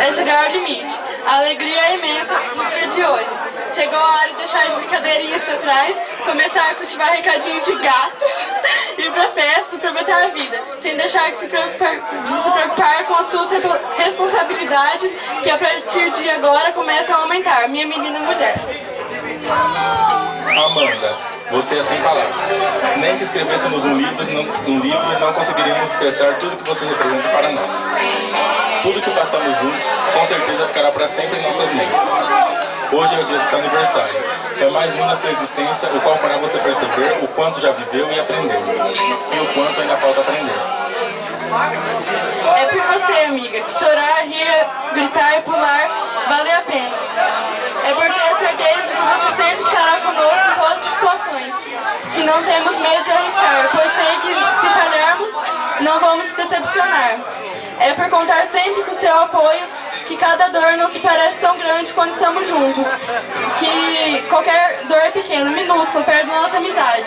até chegar ao limite. A alegria é imensa no dia de hoje. Chegou a hora de deixar as brincadeirinhas para trás, começar a cultivar recadinhos de gatos, ir pra festa, aproveitar a vida, sem deixar de se preocupar com as suas responsabilidades, que a partir de agora começam a aumentar. Minha menina mulher. Amanda, você é sem palavras. Nem que escrevêssemos um livro, não conseguiríamos expressar tudo que você representa para nós. Tudo que passamos juntos, com certeza ficará para sempre em nossas mentes. Hoje é o dia do seu aniversário. É mais um da sua existência, o qual fará você perceber o quanto já viveu e aprendeu. E o quanto ainda falta aprender. É por você, amiga, que chorar, rir, gritar e pular vale a pena. É por ter a certeza de que você sempre estará conosco em todas as situações. Que não temos medo de arriscar, pois sei que se falharmos, não vamos te decepcionar. É por contar sempre com o seu apoio que cada dor não se parece tão grande quando estamos juntos. Que qualquer dor é pequena, minúscula, perto da nossa amizade.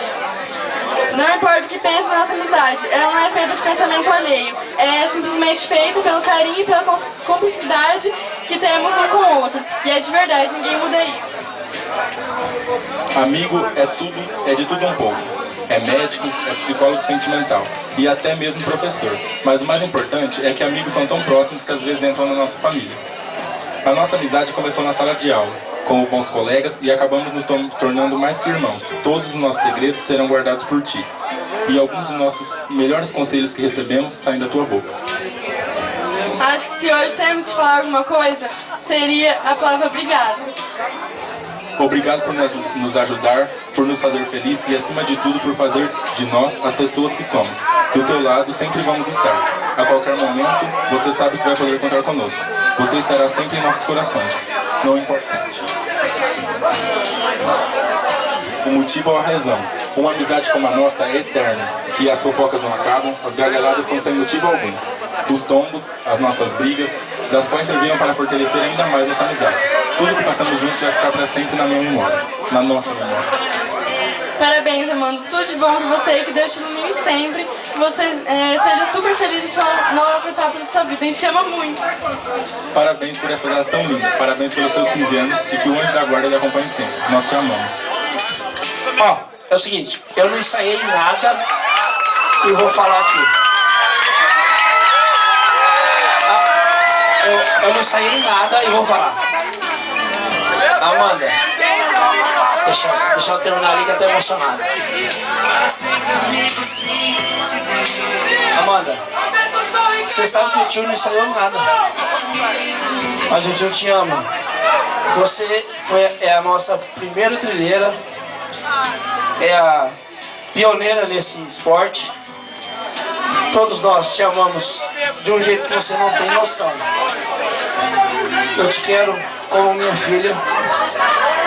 Não importa o que pense na nossa amizade, ela não é feita de pensamento alheio. É simplesmente feita pelo carinho e pela cumplicidade que temos um com o outro. E é de verdade, ninguém muda isso. Amigo é de tudo um pouco. É médico, é psicólogo sentimental e até mesmo professor. Mas o mais importante é que amigos são tão próximos que às vezes entram na nossa família. A nossa amizade começou na sala de aula, como bons colegas, e acabamos nos tornando mais que irmãos. Todos os nossos segredos serão guardados por ti. E alguns dos nossos melhores conselhos que recebemos saem da tua boca. Acho que se hoje temos de falar alguma coisa, seria a palavra obrigado. Obrigado por nos ajudar, por nos fazer felizes e, acima de tudo, por fazer de nós as pessoas que somos. Do teu lado sempre vamos estar. A qualquer momento, você sabe que vai poder contar conosco. Você estará sempre em nossos corações. Não importa o motivo ou a razão. Uma amizade como a nossa é eterna, que as fofocas não acabam, as gargalhadas são sem motivo algum. Os tombos, as nossas brigas, das quais serviram para fortalecer ainda mais nossa amizade. Tudo que passamos juntos vai ficar para sempre na minha memória, na nossa memória. Parabéns, Amanda. Tudo de bom pra você, que Deus te ilumine sempre, que você seja super feliz em sua nova etapa da sua vida. A gente te ama muito. Parabéns por essa data tão linda, parabéns pelos seus 15 anos e que o anjo da guarda lhe acompanhe sempre. Nós te amamos. Ó, é o seguinte, eu não ensaiei nada e vou falar aqui. Eu não ensaiei nada e vou falar. Amanda, deixa eu terminar ali que eu tô emocionado. Amanda, você sabe que o tio não ensaiou nada, mas o tio te ama. Você é a nossa primeira trilheira, é a pioneira nesse esporte. Todos nós te amamos de um jeito que você não tem noção. Eu te quero como minha filha,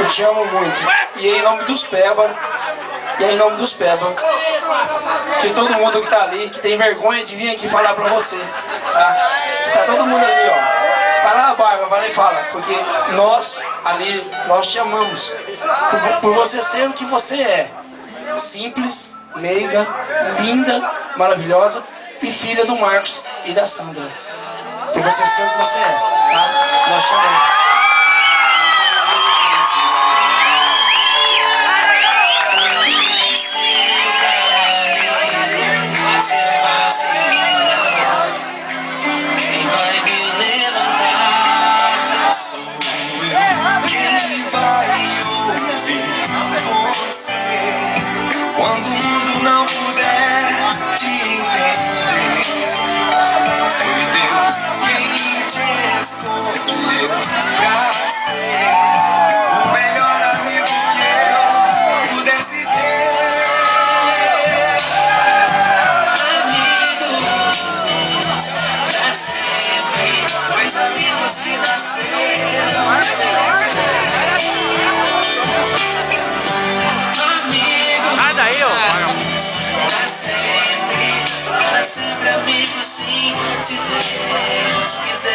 eu te amo muito. E em nome dos Peba, de todo mundo que tá ali, que tem vergonha de vir aqui falar pra você, tá? Que tá todo mundo ali, ó. Vai lá, Bárbara, vai lá e fala, porque nós ali, nós te amamos. Por você ser o que você é. Simples, meiga, linda, maravilhosa e filha do Marcos e da Sandra. Por você ser o que você é, tá? Nós te amamos. Quem vai me levantar sou eu. Quem vai ouvir você quando o mundo não puder te entender? Foi Deus quem te escolheu pra ser o melhor amigo que eu pudesse ter. Amigos pra sempre, dois amigos que nasceram. Para sempre amigos, sim, se Deus quiser.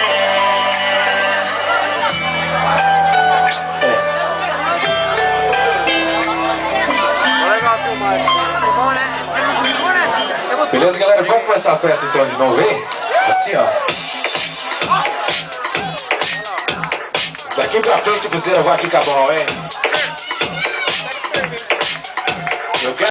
Beleza, galera? Vamos começar a festa então de novo, hein? Assim, ó. Daqui pra frente o Cruzeiro vai ficar bom, hein?